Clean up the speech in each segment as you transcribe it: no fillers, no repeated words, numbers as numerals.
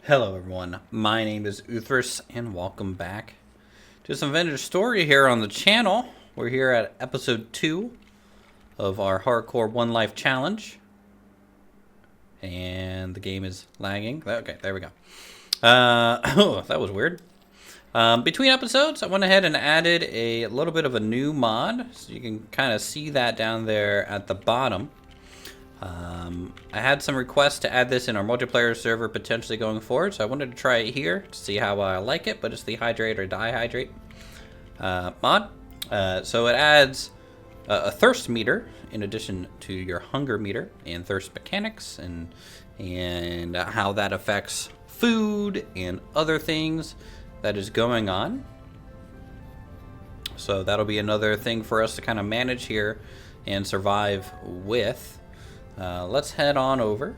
Hello everyone, my name is Uthris and welcome back to some vintage story here on the channel. We're here at episode 2 of our hardcore one life challenge. And the game is lagging. Okay, there we go. Oh, that was weird. Between episodes, I went ahead and added a little bit of a new mod. So you can kind of see that down there at the bottom. I had some requests to add this in our multiplayer server potentially going forward, so I wanted to try it here to see how I like it, but it's the hydrate or dihydrate mod. So it adds a thirst meter in addition to your hunger meter and thirst mechanics and how that affects food and other things that is going on. So that'll be another thing for us to kind of manage here and survive with. Let's head on over.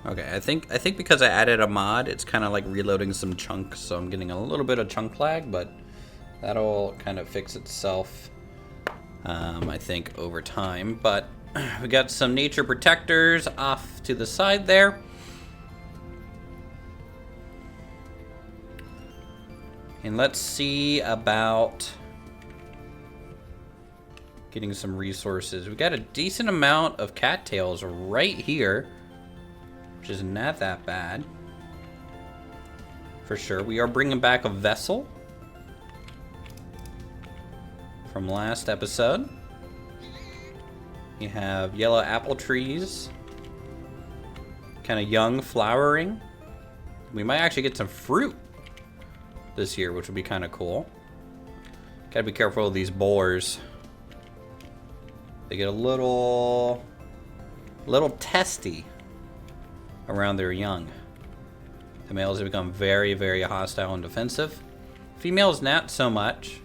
Okay, I think because I added a mod, it's kind of like reloading some chunks, so I'm getting a little bit of chunk lag, but that'll kind of fix itself, I think, over time. But we got some nature protectors off to the side there. And let's see about getting some resources. We got a decent amount of cattails right here, which is not that bad. For sure. We are bringing back a vessel from last episode. You have yellow apple trees, kind of young, flowering. We might actually get some fruit this year, which would be kind of cool. Gotta be careful of these boars. They get a little testy around their young. The males have become very, very hostile and defensive. Females, not so much.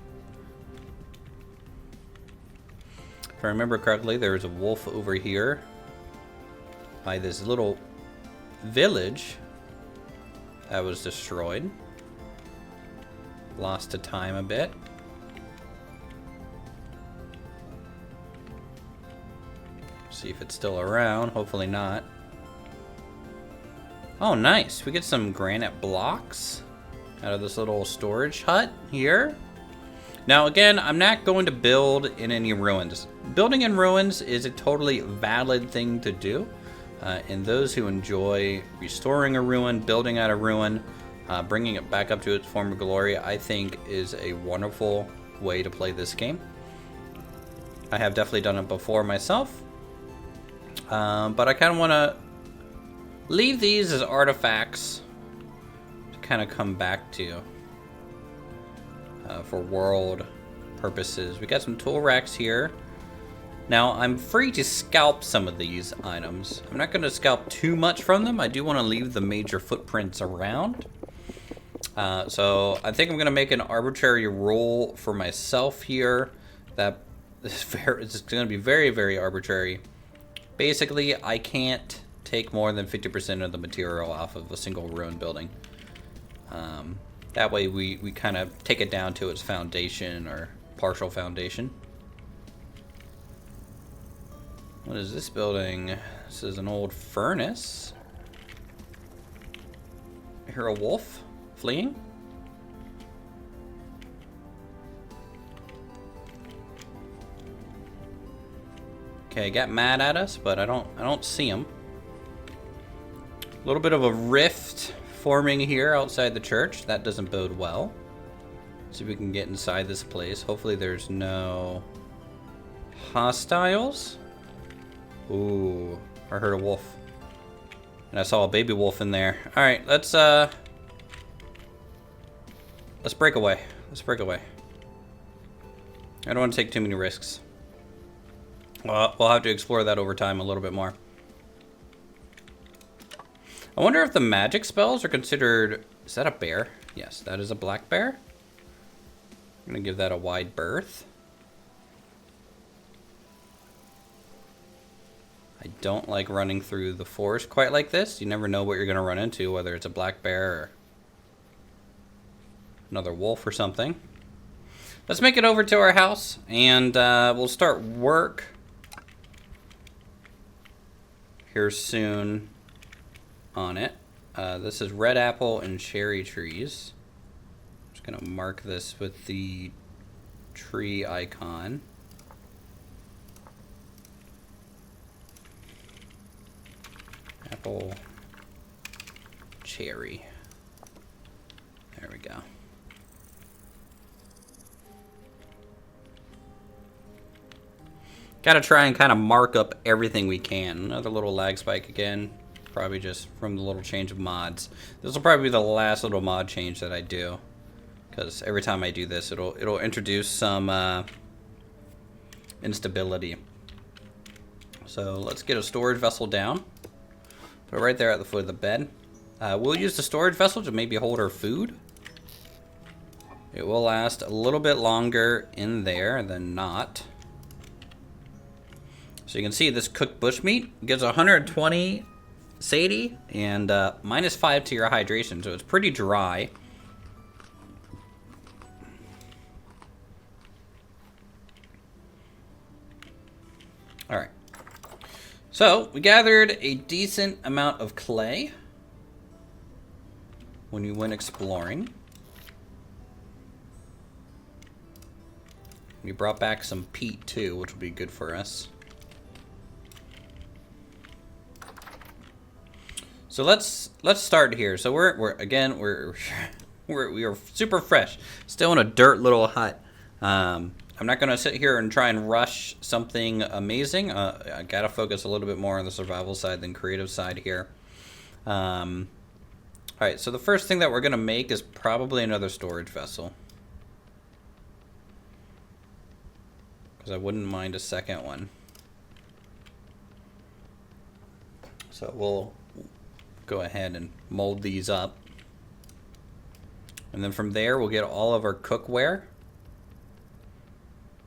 If I remember correctly, there's a wolf over here by this little village that was destroyed. Lost to time a bit. See if it's still around. Hopefully not. Oh, nice. We get some granite blocks out of this little storage hut here. Now, again, I'm not going to build in any ruins. Building in ruins is a totally valid thing to do. And those who enjoy restoring a ruin, building out a ruin, bringing it back up to its former glory, I think is a wonderful way to play this game. I have definitely done it before myself. But I kind of want to leave these as artifacts to kind of come back to for world purposes. We got some tool racks here. Now, I'm free to scalp some of these items. I'm not going to scalp too much from them. I do want to leave the major footprints around. So I think I'm going to make an arbitrary rule for myself here that it's going to be very, very arbitrary. Basically, I can't take more than 50% of the material off of a single ruin building. That way we kind of take it down to its foundation or partial foundation. What is this building? This is an old furnace. I hear a wolf fleeing. Okay, got mad at us, but I don't see him. A little bit of a rift forming here outside the church. That doesn't bode well. See if we can get inside this place. Hopefully there's no hostiles. Ooh, I heard a wolf. And I saw a baby wolf in there. Alright, let's break away. Let's break away. I don't want to take too many risks. Well, we'll have to explore that over time a little bit more. I wonder if the magic spells are considered... Is that a bear? Yes, that is a black bear. I'm going to give that a wide berth. I don't like running through the forest quite like this. You never know what you're going to run into, whether it's a black bear or another wolf or something. Let's make it over to our house, and we'll start work here soon. on it. This is red apple and cherry trees. I'm just gonna mark this with the tree icon. Apple, cherry. There we go. Gotta try and kind of mark up everything we can. Another little lag spike again. Probably just from the little change of mods. This will probably be the last little mod change that I do. Because every time I do this, it'll introduce some instability. So let's get a storage vessel down. Put it right there at the foot of the bed. We'll use the storage vessel to maybe hold our food. It will last a little bit longer in there than not. So you can see this cooked bushmeat gives 120 satiety and -5 to your hydration, so it's pretty dry. All right. So we gathered a decent amount of clay when we went exploring. We brought back some peat too, which will be good for us. So let's start here. So we are super fresh, still in a dirt little hut. I'm not gonna sit here and try and rush something amazing. I gotta focus a little bit more on the survival side than creative side here. All right, so the first thing that we're gonna make is probably another storage vessel, because I wouldn't mind a second one. So we'll go ahead and mold these up. And then from there, we'll get all of our cookware.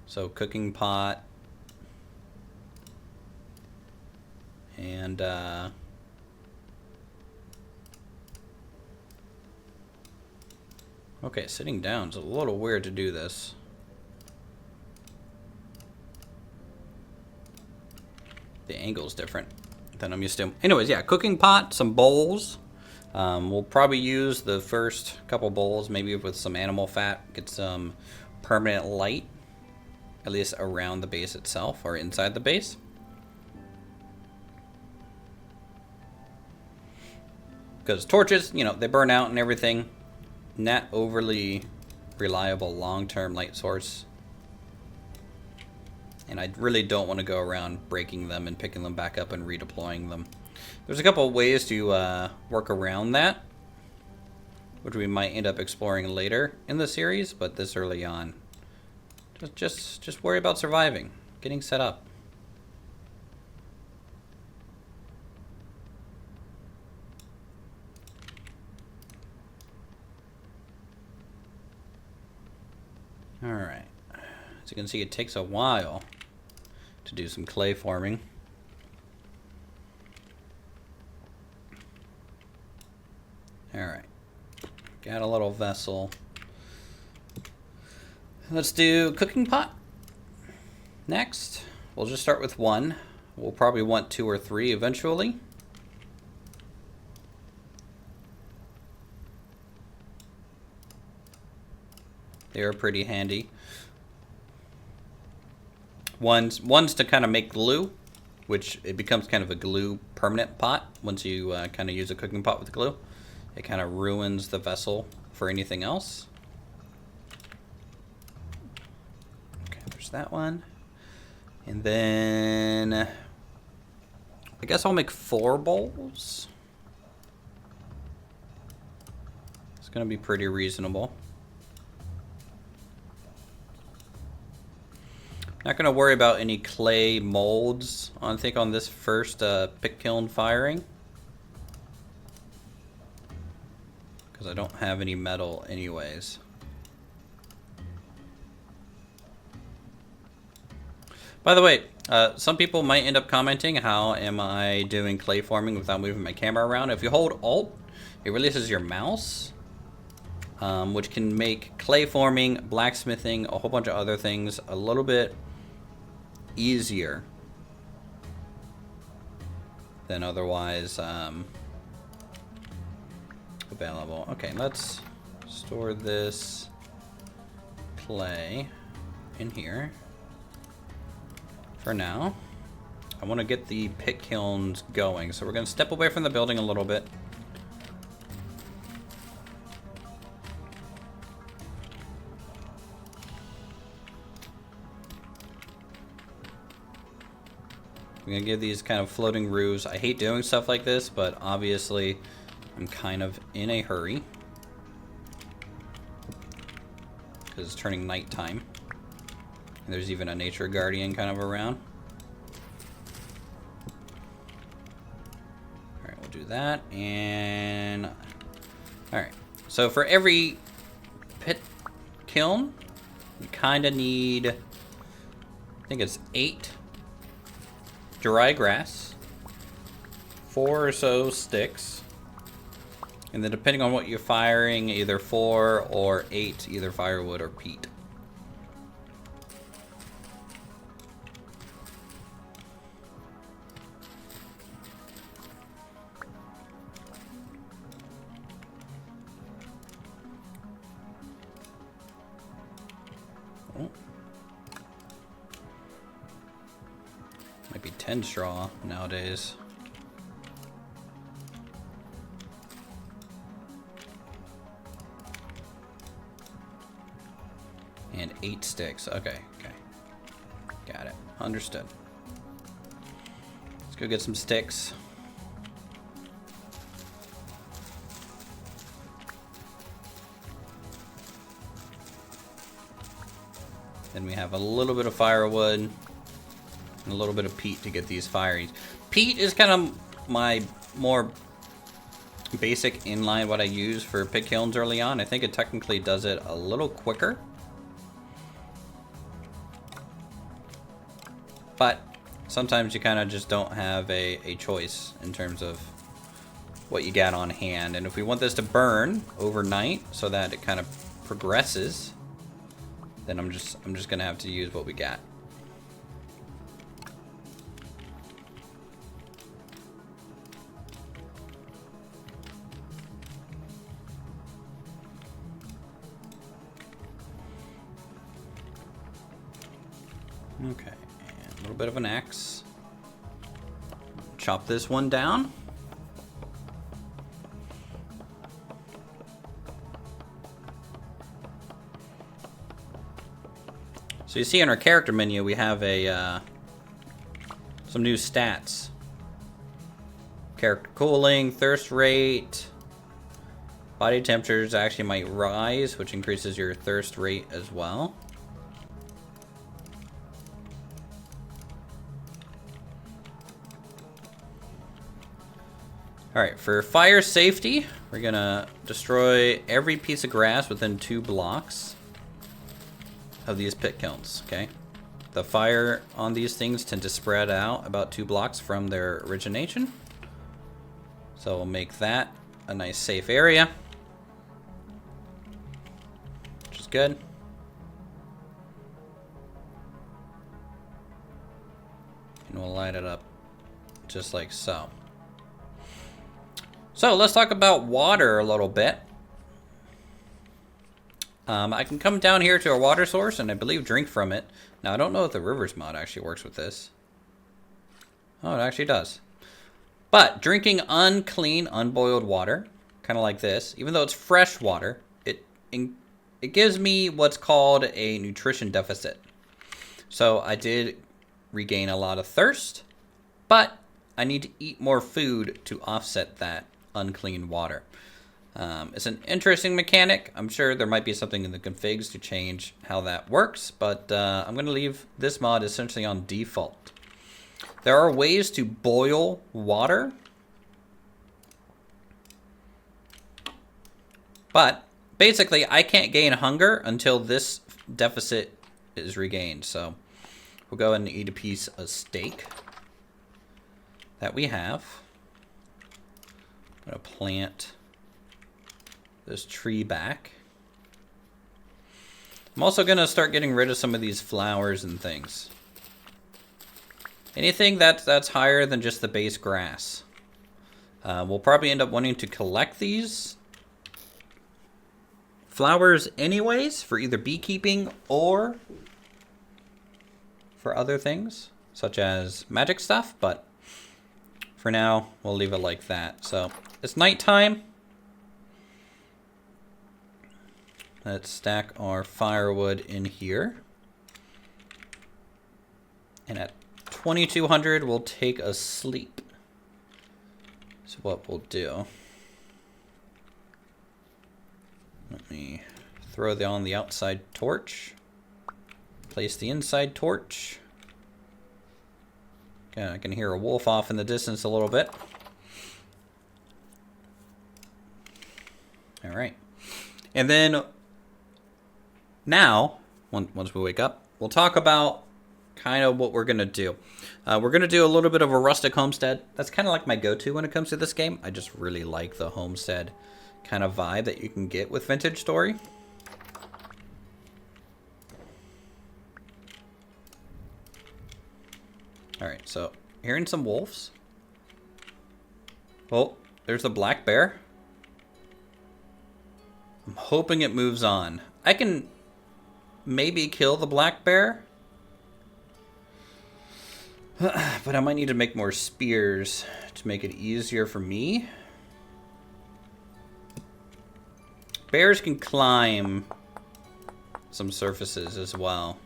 So cooking pot. And okay, sitting down is a little weird to do this. The angle's different than I'm used to. Anyways, yeah, cooking pot, some bowls. We'll probably use the first couple bowls maybe with some animal fat, get some permanent light, at least around the base itself or inside the base. Because torches, you know, they burn out and everything. Not overly reliable long-term light source. And I really don't want to go around breaking them and picking them back up and redeploying them. There's a couple of ways to work around that, which we might end up exploring later in the series, but this early on, just worry about surviving, getting set up. All right. As you can see, it takes a while to do some clay forming. Alright, got a little vessel. Let's do cooking pot. Next, we'll just start with one. We'll probably want 2 or 3 eventually. They are pretty handy. One's to kind of make glue, which it becomes kind of a glue permanent pot once you kind of use a cooking pot with glue. It kind of ruins the vessel for anything else. Okay, there's that one. And then I guess I'll make 4 bowls. It's gonna be pretty reasonable. Not gonna worry about any clay molds I think on this first pick kiln firing, because I don't have any metal anyways. By the way, some people might end up commenting, how am I doing clay forming without moving my camera around? If you hold Alt, it releases your mouse, which can make clay forming, blacksmithing, a whole bunch of other things a little bit easier than otherwise available. Okay, let's store this clay in here for now. I want to get the pit kilns going, so we're going to step away from the building a little bit. I'm going to give these kind of floating roofs. I hate doing stuff like this, but obviously I'm kind of in a hurry because it's turning nighttime. And there's even a nature guardian kind of around. Alright, we'll do that. And alright. So for every pit kiln, you kind of need, I think it's 8 dry grass, 4 or so sticks, and then depending on what you're firing, either 4 or 8, either firewood or peat. Oh. Might be 10 straw nowadays. And 8 sticks. Okay, okay. Got it. Understood. Let's go get some sticks. Then we have a little bit of firewood and a little bit of peat to get these firing. Peat is kind of my more basic inline what I use for pit kilns early on. I think it technically does it a little quicker. But sometimes you kind of just don't have a choice in terms of what you got on hand. And if we want this to burn overnight so that it kind of progresses, then I'm just gonna have to use what we got. Okay, and a little bit of an axe. Chop this one down. So you see in our character menu we have a some new stats. Character cooling, thirst rate, body temperatures actually might rise, which increases your thirst rate as well. Alright, for fire safety, we're gonna destroy every piece of grass within 2 blocks of these pit kilns, okay? The fire on these things tend to spread out about 2 blocks from their origination. So we'll make that a nice safe area, which is good. And we'll light it up just like so. So let's talk about water a little bit. I can come down here to a water source and I believe drink from it. Now I don't know if the rivers mod actually works with this. Oh, it actually does. But drinking unclean, unboiled water, kind of like this, even though it's fresh water, it gives me what's called a nutrition deficit. So I did regain a lot of thirst, but I need to eat more food to offset that unclean water. It's an interesting mechanic. I'm sure there might be something in the configs to change how that works, but I'm going to leave this mod essentially on default. There are ways to boil water, but basically I can't gain hunger until this deficit is regained. So we'll go and eat a piece of steak that we have. I'm going to plant this tree back. I'm also going to start getting rid of some of these flowers and things. Anything that's higher than just the base grass. We'll probably end up wanting to collect these flowers anyways for either beekeeping or for other things, such as magic stuff, but for now, we'll leave it like that. So, it's nighttime. Let's stack our firewood in here. And at 2200, we'll take a sleep. So what we'll do, let me throw on the outside torch. Place the inside torch. Okay, I can hear a wolf off in the distance a little bit. All right. And then now, once we wake up, we'll talk about kind of what we're going to do. We're going to do a little bit of a rustic homestead. That's kind of like my go-to when it comes to this game. I just really like the homestead kind of vibe that you can get with Vintage Story. Alright, so hearing some wolves. Oh, there's a black bear. I'm hoping it moves on. I can maybe kill the black bear. But I might need to make more spears to make it easier for me. Bears can climb some surfaces as well.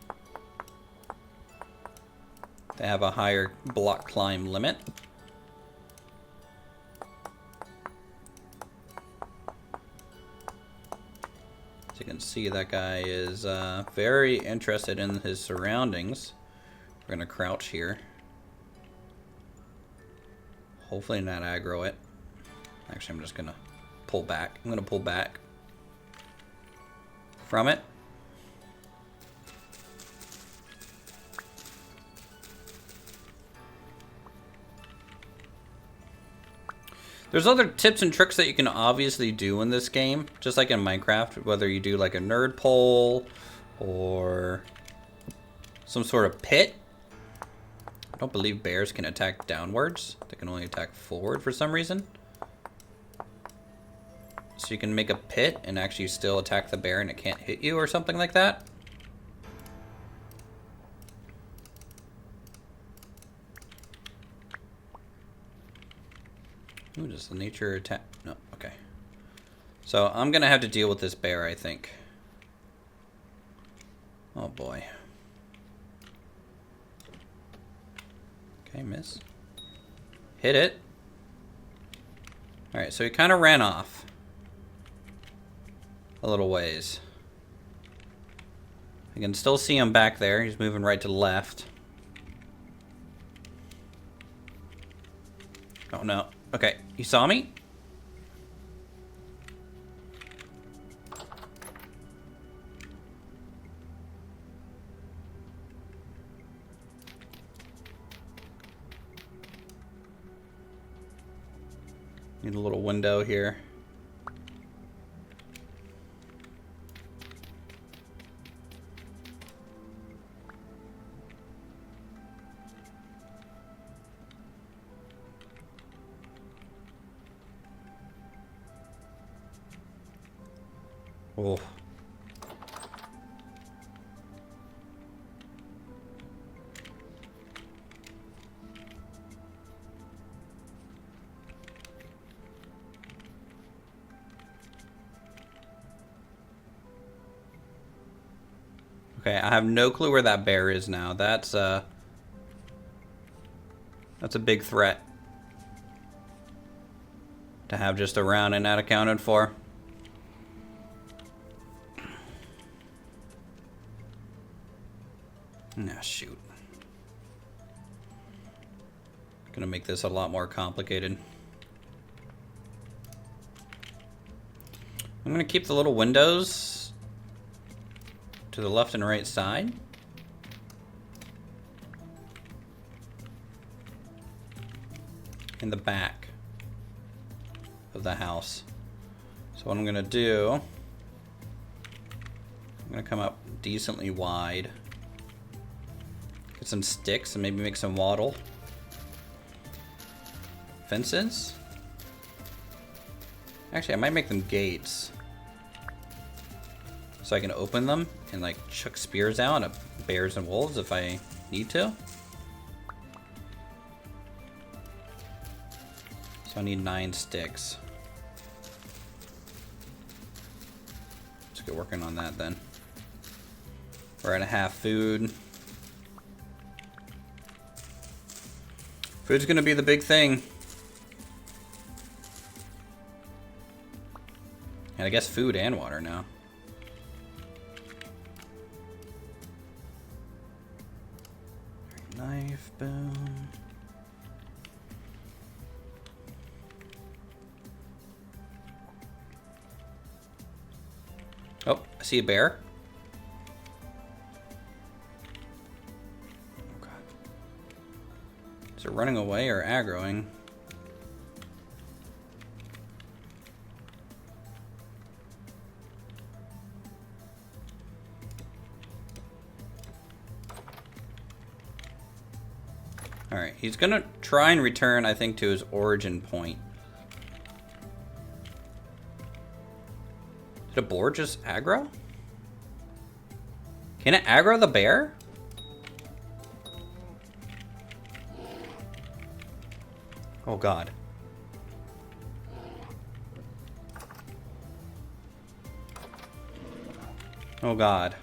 They have a higher block climb limit. As you can see, that guy is very interested in his surroundings. We're going to crouch here. Hopefully not aggro it. Actually, I'm just going to pull back. I'm going to pull back from it. There's other tips and tricks that you can obviously do in this game, just like in Minecraft, whether you do like a nerd pole or some sort of pit. I don't believe bears can attack downwards. They can only attack forward for some reason. So you can make a pit and actually still attack the bear and it can't hit you or something like that. Ooh, does the nature attack? No, okay. So I'm gonna have to deal with this bear, I think. Oh boy. Okay, miss. Hit it. Alright, so he kind of ran off a little ways. I can still see him back there. He's moving right to the left. Oh no. Okay, you saw me? Need a little window here. Oh. Okay, I have no clue where that bear is now. That's a big threat to have just around and not accounted for. Nah, shoot. Gonna make this a lot more complicated. I'm gonna keep the little windows to the left and right side. In the back of the house. So what I'm gonna do, I'm gonna come up decently wide. Get some sticks and maybe make some wattle fences. Actually, I might make them gates. so I can open them and like chuck spears out at bears and wolves if I need to. So I need 9 sticks. Let's get working on that then. We're at a half food. Food's gonna be the big thing. And I guess food and water now. Knife, boom. Oh, I see a bear. Oh god. Is it running away or aggroing? Alright, he's gonna try and return, I think, to his origin point. Did a boar just aggro? Can it aggro the bear? Oh god. Oh god.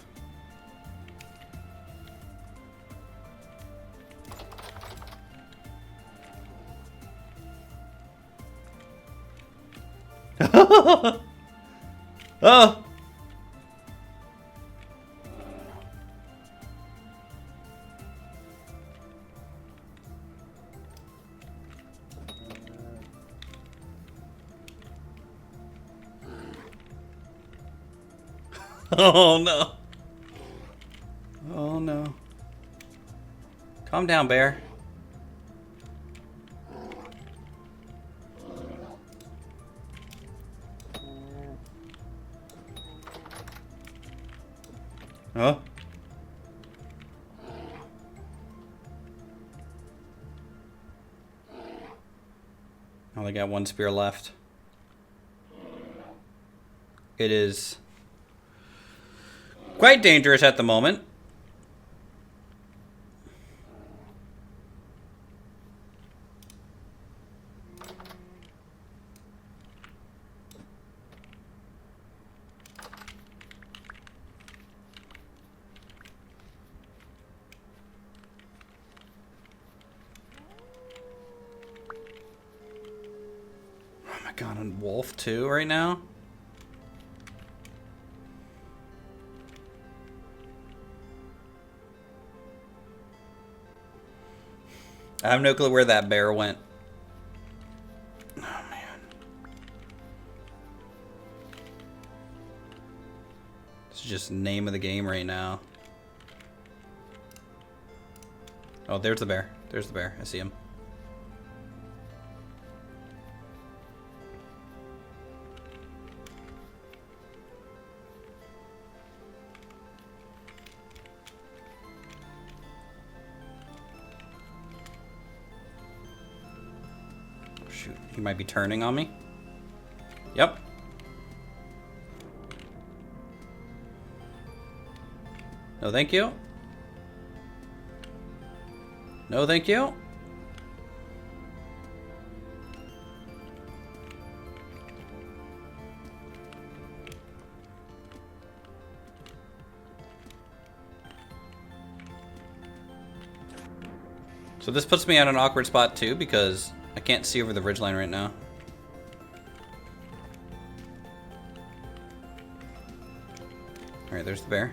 Oh! Oh no. Oh no. Calm down, bear. Oh. Only got 1 spear left. It is quite dangerous at the moment. Oh my god, on wolf too right now. I have no clue where that bear went. Oh man. It's just name of the game right now. Oh, there's the bear. There's the bear. I see him. Shoot, he might be turning on me. Yep. No, thank you. No, thank you. So this puts me at an awkward spot too because I can't see over the ridgeline right now. Alright, there's the bear.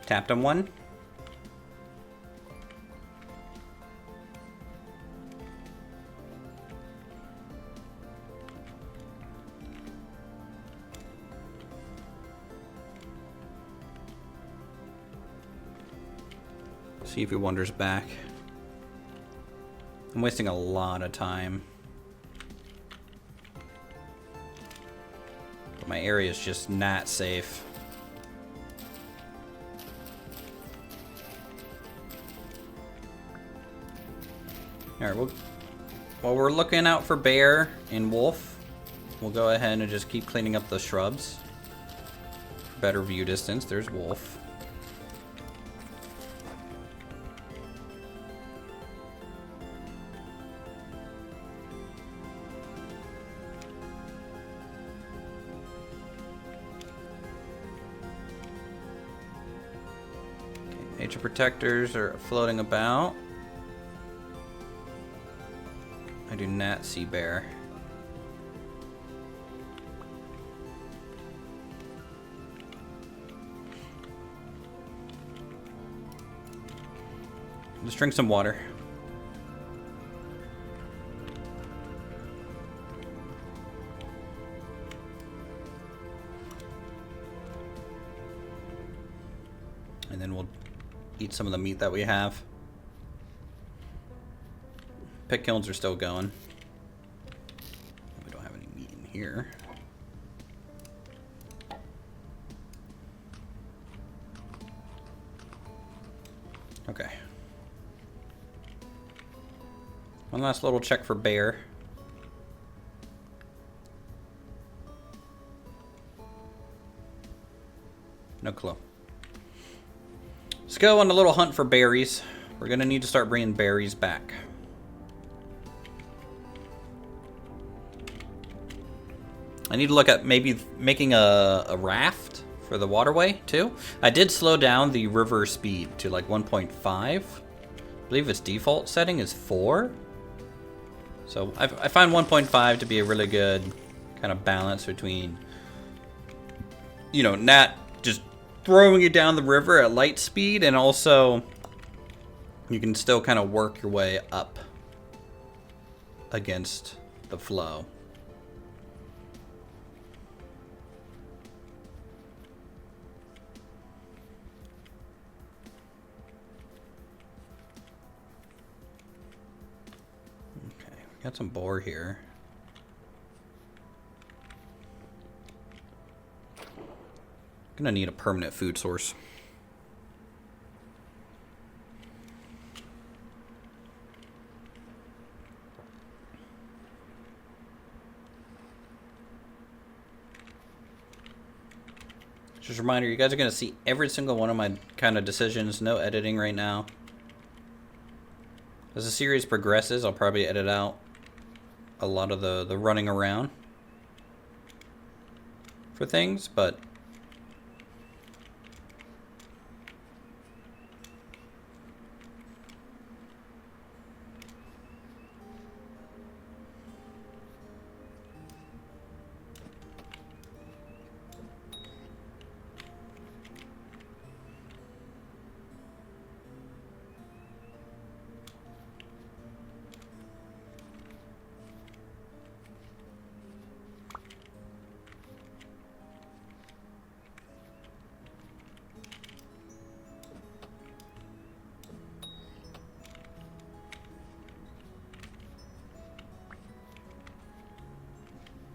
Tapped him 1. See if he wanders back. I'm wasting a lot of time. But my area is just not safe. Alright, well, while we're looking out for bear and wolf, we'll go ahead and just keep cleaning up the shrubs. Better view distance. There's wolf. Okay, nature protectors are floating about. I do not see bear. Just drink some water. And then we'll eat some of the meat that we have. Pit kilns are still going. We don't have any meat in here. Okay. One last little check for bear. No clue. Let's go on a little hunt for berries. We're gonna need to start bringing berries back. I need to look at maybe making a raft for the waterway too. I did slow down the river speed to like 1.5. I believe its default setting is 4. So I find 1.5 to be a really good kind of balance between, you know, not just throwing you down the river at light speed, and also you can still kind of work your way up against the flow. Got some boar here. Gonna need a permanent food source. Just a reminder, you guys are gonna see every single one of my kind of decisions. No editing right now. As the series progresses, I'll probably edit out a lot of the running around for things, but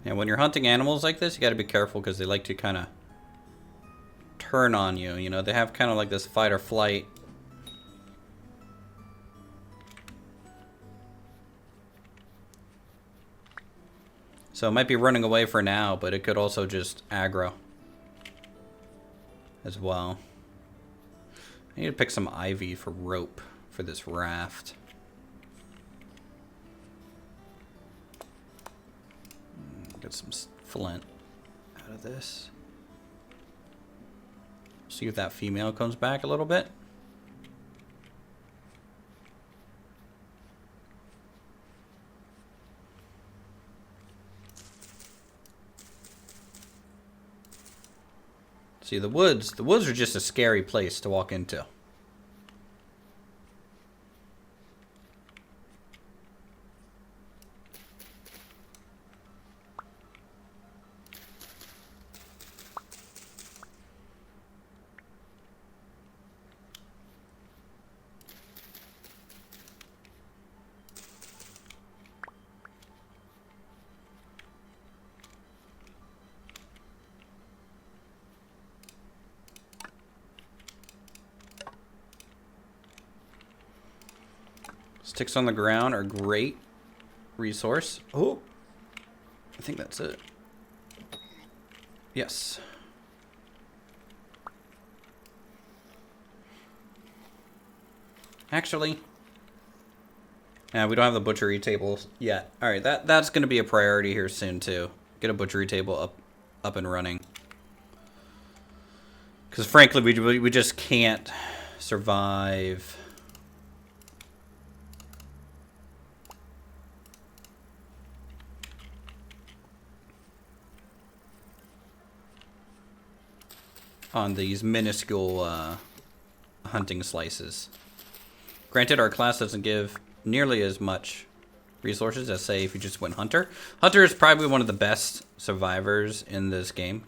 and when you're hunting animals like this, you got to be careful because they like to kind of turn on you. You know, they have kind of like this fight or flight. So it might be running away for now, but it could also just aggro as well. I need to pick some ivy for rope for this raft. Get some flint out of this. See if that female comes back a little bit. See, the woods are just a scary place to walk into. Sticks on the ground are great resource. Oh, I think that's it. Yes. Actually, yeah, we don't have the butchery table yet. All right, that's going to be a priority here soon too. Get a butchery table up and running. Because frankly, we just can't survive on these minuscule hunting slices. Granted, our class doesn't give nearly as much resources as, say, if you just went Hunter. Hunter is probably one of the best survivors in this game.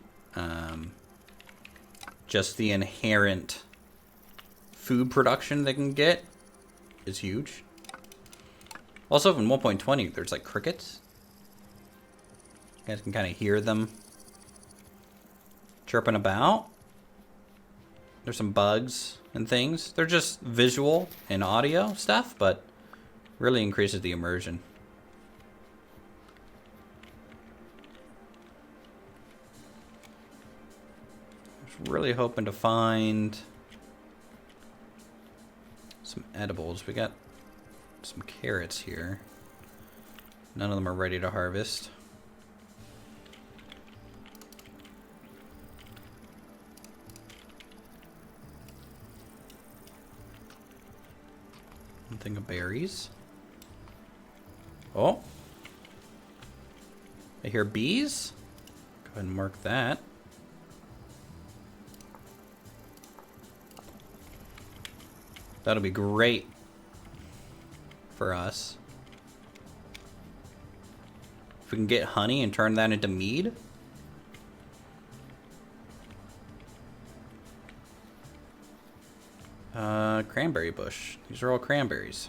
Just the inherent food production they can get is huge. Also, in 1.20, there's like crickets. You guys can kind of hear them chirping about. There's some bugs and things. They're just visual and audio stuff, but really increases the immersion. I was really hoping to find some edibles. We got some carrots here. None of them are ready to harvest. One thing of berries. Oh. I hear bees. Go ahead and mark that. That'll be great for us. If we can get honey and turn that into mead. Cranberry bush. These are all cranberries.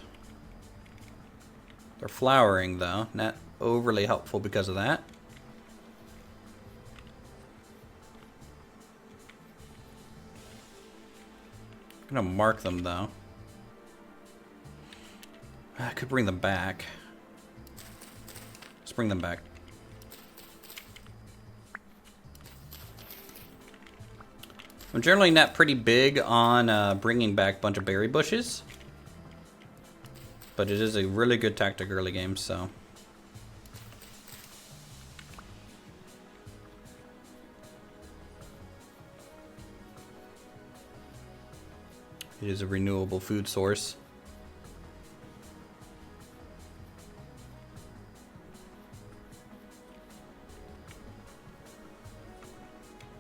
They're flowering though, not overly helpful because of that. I'm gonna mark them though. I could bring them back. Let's bring them back. I'm generally not pretty big on bringing back a bunch of berry bushes. But it is a really good tactic early game, so. It is a renewable food source.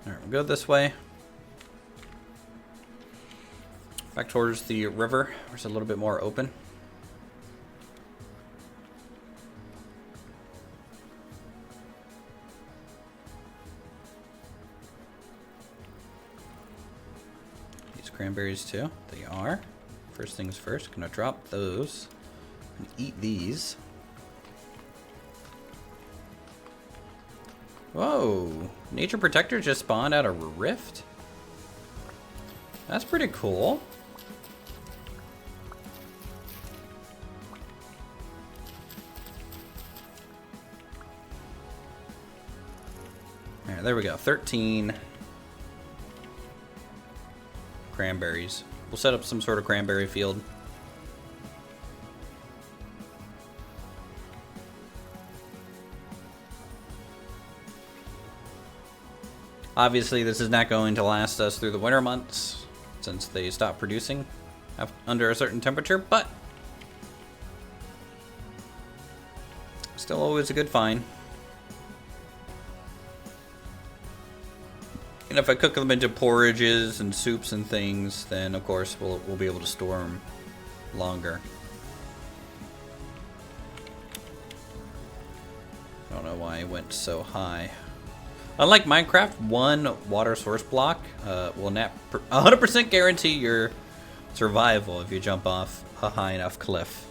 Alright, we'll go this way. Back towards the river, where it's a little bit more open. These cranberries too, they are. First things first, gonna drop those and eat these. Whoa, nature protector just spawned out of a rift? That's pretty cool. Alright, there we go. 13 cranberries. We'll set up some sort of cranberry field. Obviously, this is not going to last us through the winter months, since they stop producing under a certain temperature, but still always a good find. And if I cook them into porridges and soups and things, then of course we'll be able to store them longer. I don't know why I went so high. Unlike Minecraft, one water source block will not 100% guarantee your survival if you jump off a high enough cliff.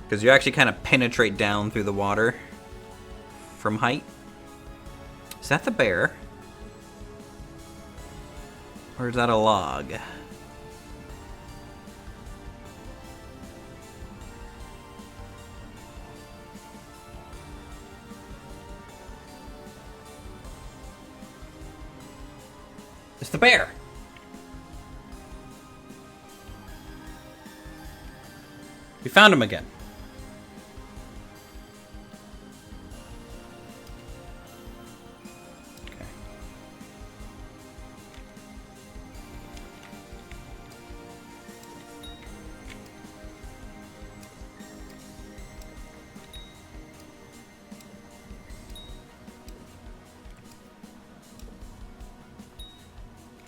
Because you actually kind of penetrate down through the water from height. Is that the bear? Or is that a log? It's the bear. We found him again. Okay.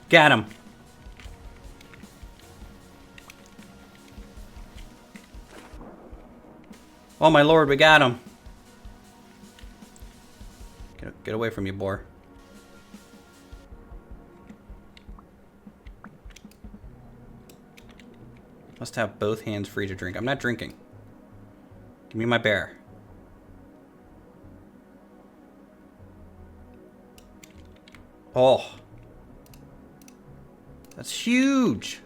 Got him. Oh my lord, we got him. Get away from you, boar. Must have both hands free to drink. I'm not drinking. Give me my bear. Oh. That's huge.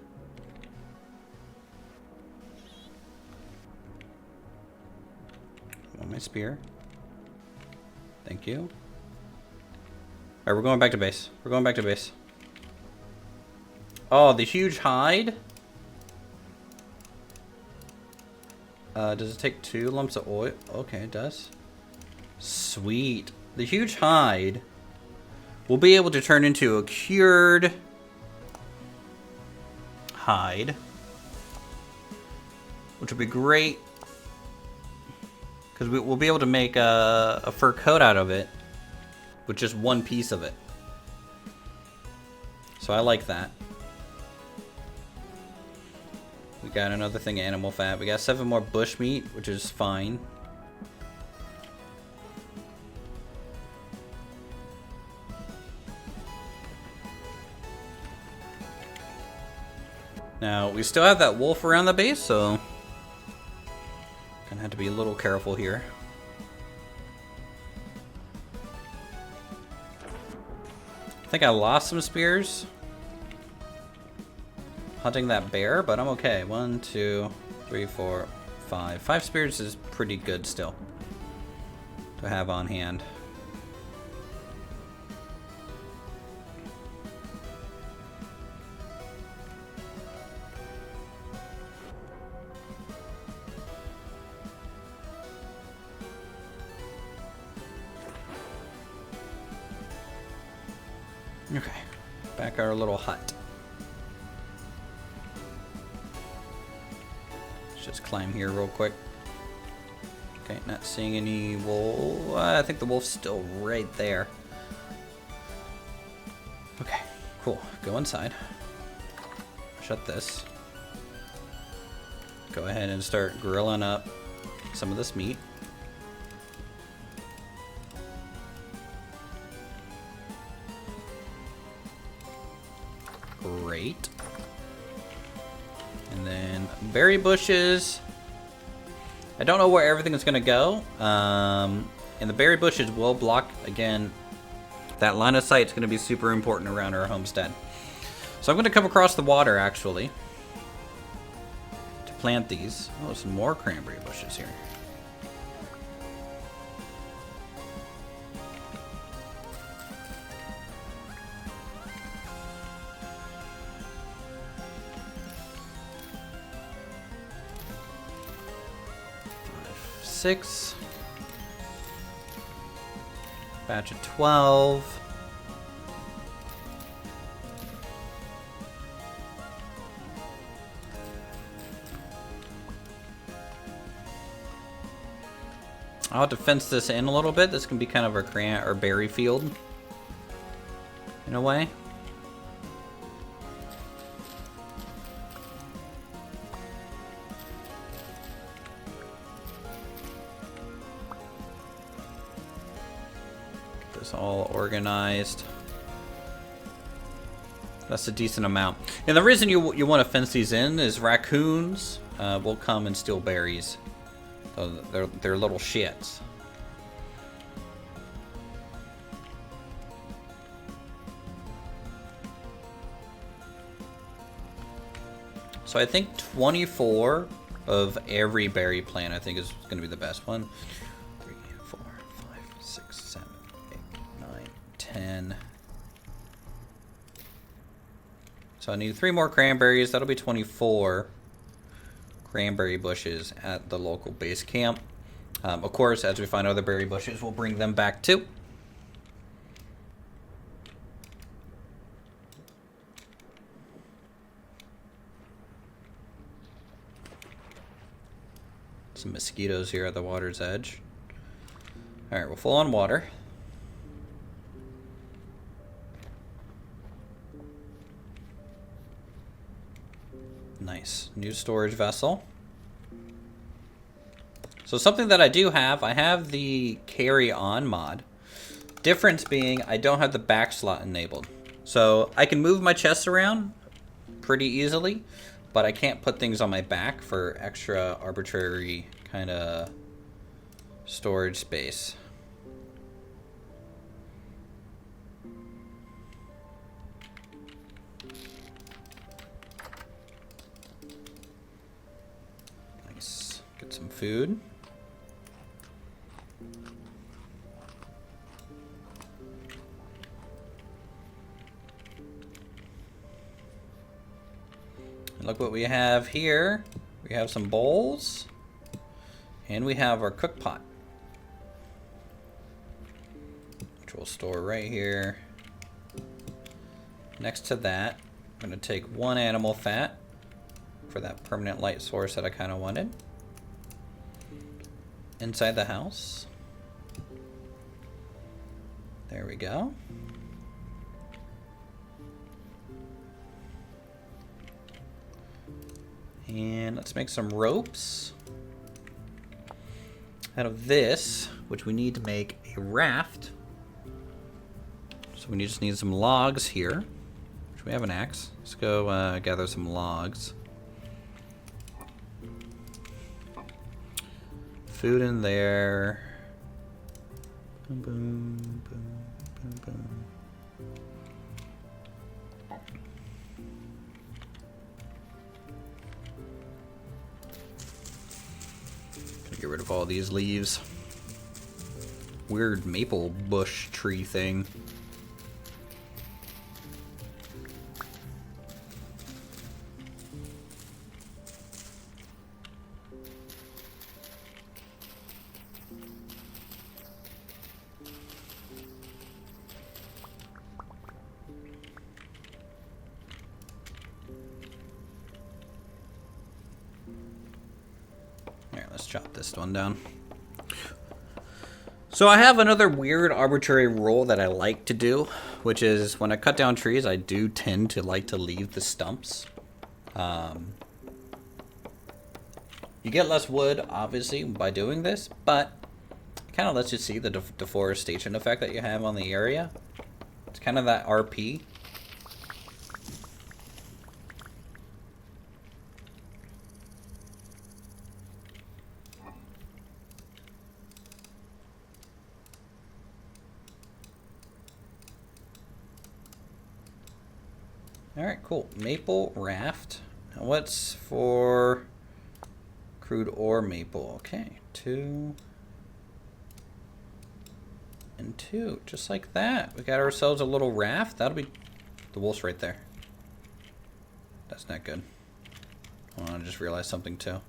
Want my spear. Thank you. Alright, we're going back to base. We're going back to base. Oh, the huge hide. Does it take 2 lumps of oil? Okay, it does. Sweet. The huge hide will be able to turn into a cured hide, which would be great because we'll be able to make a fur coat out of it with just one piece of it. So I like that. We got another thing of animal fat. We got 7 more bush meat, which is fine. Now, we still have that wolf around the base, so gonna have to be a little careful here. I think I lost some spears hunting that bear, but I'm okay. 1, 2, 3, 4, 5. 5 spears is pretty good still to have on hand. Okay, back our little hut. Let's just climb here real quick. Okay, not seeing any wolf. I think the wolf's still right there. Okay, cool. Go inside. Shut this. Go ahead and start grilling up some of this meat. Great. And then berry bushes. I don't know where everything is going to go. And the berry bushes will block, again, that line of sight is going to be super important around our homestead. So I'm going to come across the water, actually, to plant these. Oh, some more cranberry bushes here. Six. Batch of 12. I'll have to fence this in a little bit. This can be kind of our berry field in a way. All organized. That's a decent amount. And the reason you want to fence these in is raccoons will come and steal berries. So they're little shits. So I think 24 of every berry plant I think is going to be the best one. 3, 4, 5, 6, 7, 8, 9, 10. So I need 3 more cranberries. That'll be 24 cranberry bushes at the local base camp. Of course, as we find other berry bushes, we'll bring them back too. Some mosquitoes here at the water's edge. Alright, we're full on water. Nice. New storage vessel. So something that I do have, I have the carry on mod. Difference being I don't have the back slot enabled. So I can move my chest around pretty easily, but I can't put things on my back for extra arbitrary kind of storage space. Nice. Get some food. And look what we have here. We have some bowls. And we have our cook pot, which we'll store right here. Next to that, I'm going to take 1 animal fat for that permanent light source that I kind of wanted. Inside the house. There we go. And let's make some ropes out of this, which we need to make a raft. So we just need some logs here, which we have an axe. Let's go gather some logs. Food in there. Boom, boom, boom, boom, boom. Get rid of all these leaves. Weird maple bush tree thing. Let's chop this one down. So I have another weird arbitrary rule that I like to do, which is when I cut down trees, I do tend to like to leave the stumps. You get less wood, obviously, by doing this, but it kind of lets you see the deforestation effect that you have on the area. It's kind of that RP. Alright, cool. Maple raft. Now what's for crude ore maple? Okay, 2 and 2. Just like that. We got ourselves a little raft. That'll be... The wolf's right there. That's not good. Hold on, I just realized something too.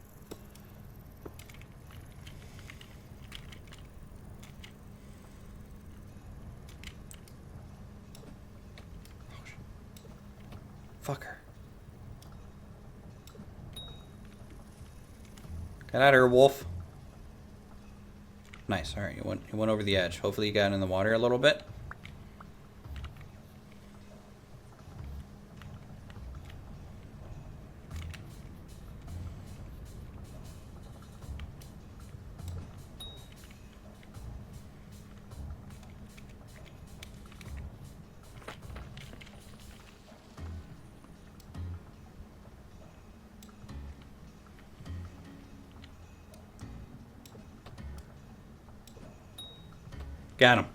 Fucker. Get out of here, wolf. Nice. Alright, you went over the edge. Hopefully you got in the water a little bit. Got him.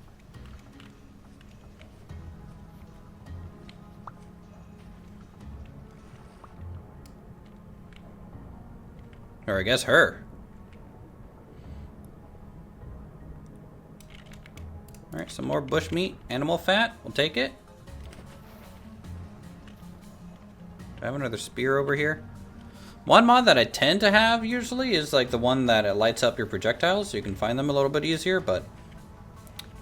Or I guess her. Alright, some more bush meat, animal fat. We'll take it. I have another spear over here. One mod that I tend to have usually is like the one that it lights up your projectiles so you can find them a little bit easier, but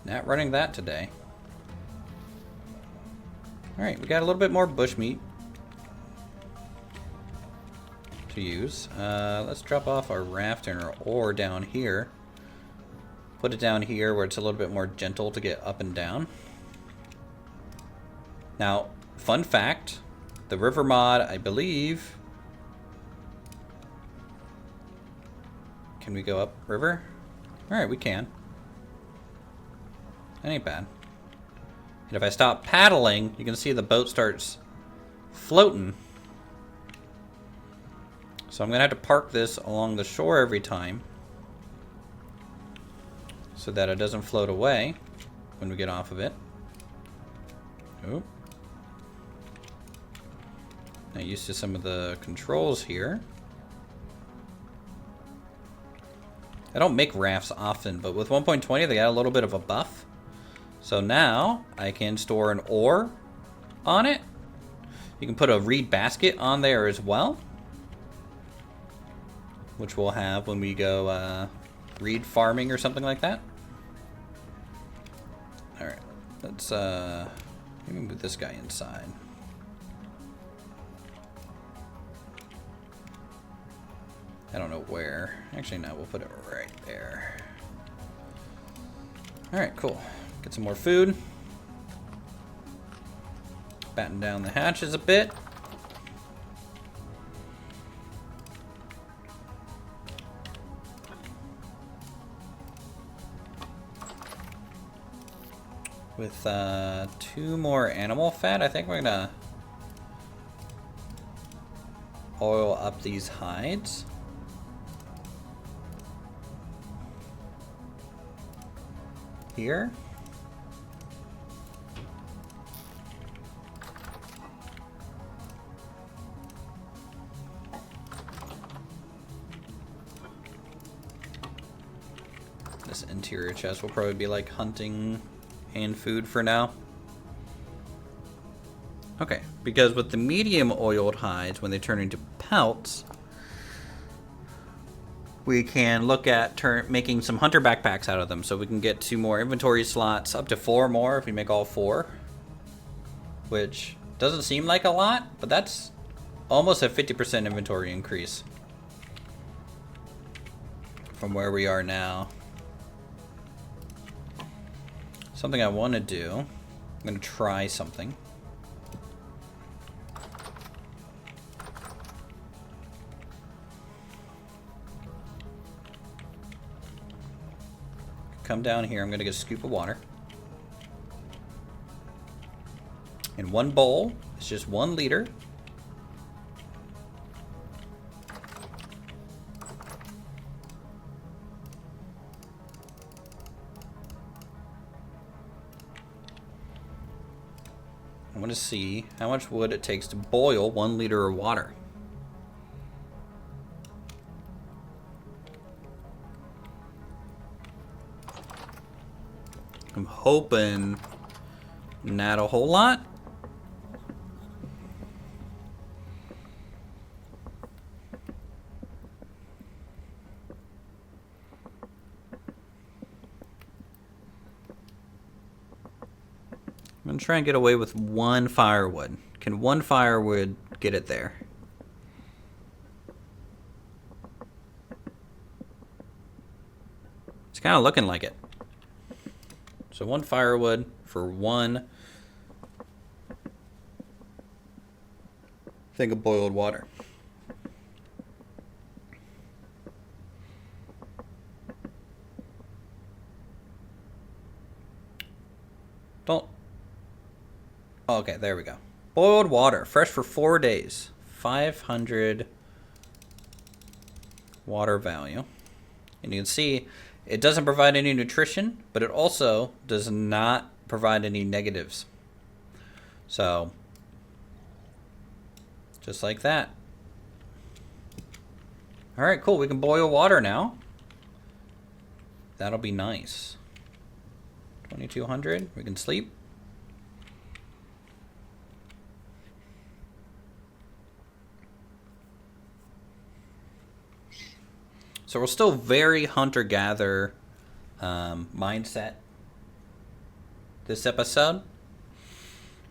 not running that today. Alright, we got a little bit more bushmeat to use. Let's drop off our raft and our ore down here. Put it down here where it's a little bit more gentle to get up and down. Now, fun fact, the river mod, I believe... Can we go up river? Alright, we can. That ain't bad. And if I stop paddling, you can see the boat starts floating. So I'm going to have to park this along the shore every time so that it doesn't float away when we get off of it. Oop. Not used to some of the controls here. I don't make rafts often, but with 1.20 they got a little bit of a buff. So now I can store an ore on it. You can put a reed basket on there as well, which we'll have when we go reed farming or something like that. Alright, let's maybe move this guy inside. I don't know where. Actually, no, we'll put it right there. Alright, cool. Get some more food. Batten down the hatches a bit. With 2 more animal fat, I think we're gonna oil up these hides. Here. This interior chest will probably be like hunting and food for now. Okay, because with the medium oiled hides, when they turn into pelts, we can look at making some hunter backpacks out of them, so we can get 2 more inventory slots, up to 4 more if we make all 4, which doesn't seem like a lot, but that's almost a 50% inventory increase from where we are now. Something I want to do, I'm going to try something. Come down here, I'm going to get a scoop of water. In one bowl, it's just 1 liter. I want to see how much wood it takes to boil 1 liter of water. I'm hoping not a whole lot. I'm gonna try and get away with 1 firewood. Can 1 firewood get it there? It's kind of looking like it. So 1 firewood for 1 thing of boiled water. Don't. Oh, okay, there we go. Boiled water, fresh for 4 days. 500 water value. And you can see it doesn't provide any nutrition, but it also does not provide any negatives. So, just like that. Alright, cool. We can boil water now. That'll be nice. 2200. We can sleep. So we're still very hunter-gatherer mindset this episode.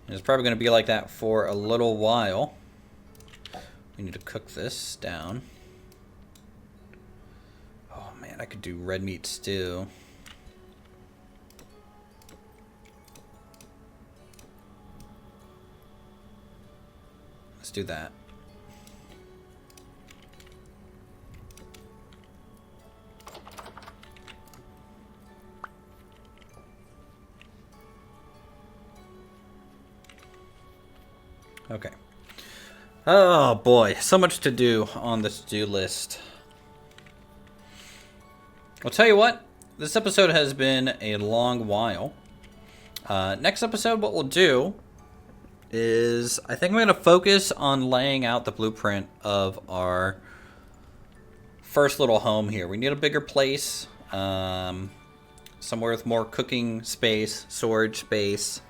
And it's probably going to be like that for a little while. We need to cook this down. Oh man, I could do red meat stew. Let's do that. Okay. Oh boy, so much to do on this to-do list. I'll tell you what, this episode has been a long while. Next episode, what we'll do is, I think I'm going to focus on laying out the blueprint of our first little home here. We need a bigger place, somewhere with more cooking space, storage space,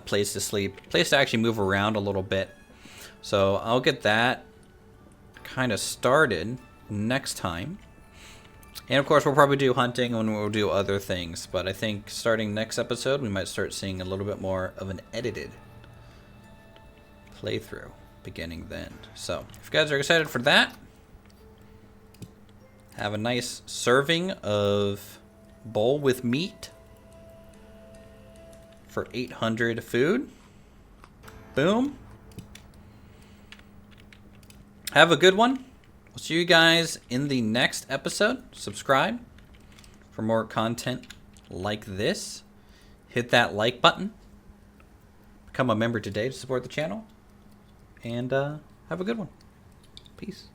place to sleep, place to actually move around a little bit. So I'll get that kind of started next time. And of course, we'll probably do hunting and we'll do other things. But I think starting next episode, we might start seeing a little bit more of an edited playthrough beginning then. So if you guys are excited for that, have a nice serving of bowl with meat for 800 food. Boom. Have a good one. We'll see you guys in the next episode. Subscribe for more content like this. Hit that like button. Become a member today to support the channel. And have a good one. Peace.